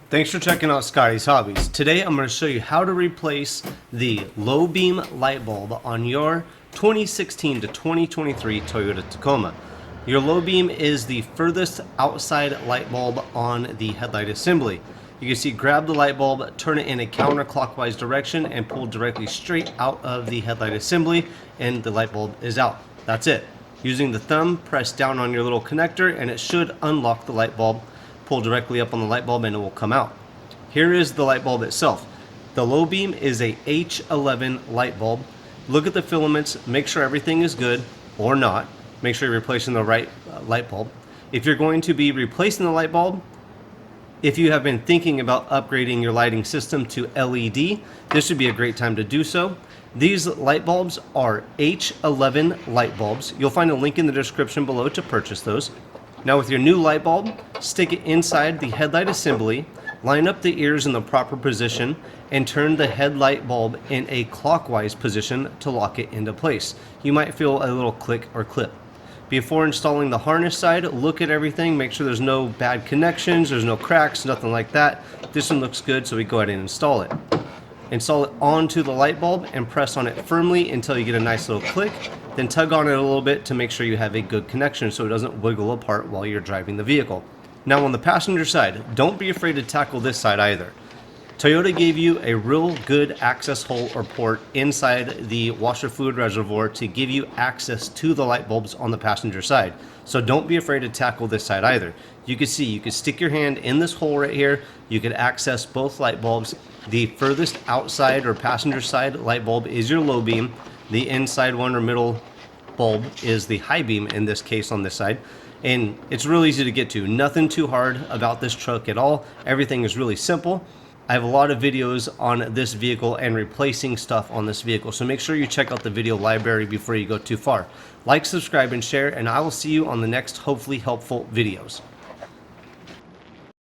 Thanks for checking out Scotties Hobbies. Today I'm going to show you how to replace the low beam light bulb on your 2016 to 2023 Toyota Tacoma. Your low beam is the furthest outside light bulb on the headlight assembly. You can see, grab the light bulb, turn it in a counterclockwise direction and pull directly straight out of the headlight assembly and the light bulb is out. That's it. Using the thumb, press down on your little connector and it should unlock the light bulb. Pull directly up on the light bulb and it will come out. Here is the light bulb itself. The low beam is a H11 light bulb. Look at the filaments, make sure everything is good or not. Make sure you're replacing the right light bulb. If you're going to be replacing the light bulb, if you have been thinking about upgrading your lighting system to LED, this would be a great time to do so. These light bulbs are H11 light bulbs. You'll find a link in the description below to purchase those. Now with your new light bulb, stick it inside the headlight assembly, line up the ears in the proper position, and turn the headlight bulb in a clockwise position to lock it into place. You might feel a little click or clip. Before installing the harness side, look at everything, make sure there's no bad connections, there's no cracks, nothing like that. This one looks good, so we go ahead and install it. Install it onto the light bulb and press on it firmly until you get a nice little click. Then tug on it a little bit to make sure you have a good connection so it doesn't wiggle apart while you're driving the vehicle. Now on the passenger side, don't be afraid to tackle this side either. Toyota gave you a real good access hole or port inside the washer fluid reservoir to give you access to the light bulbs on the passenger side. So don't be afraid to tackle this side either. You can see, you can stick your hand in this hole right here. You can access both light bulbs. The furthest outside or passenger side light bulb is your low beam. The inside one or middle bulb is the high beam in this case on this side. And it's really easy to get to. Nothing too hard about this truck at all. Everything is really simple. I have a lot of videos on this vehicle and replacing stuff on this vehicle, so make sure you check out the video library before you go too far. Like, subscribe, and share, and I will see you on the next hopefully helpful videos.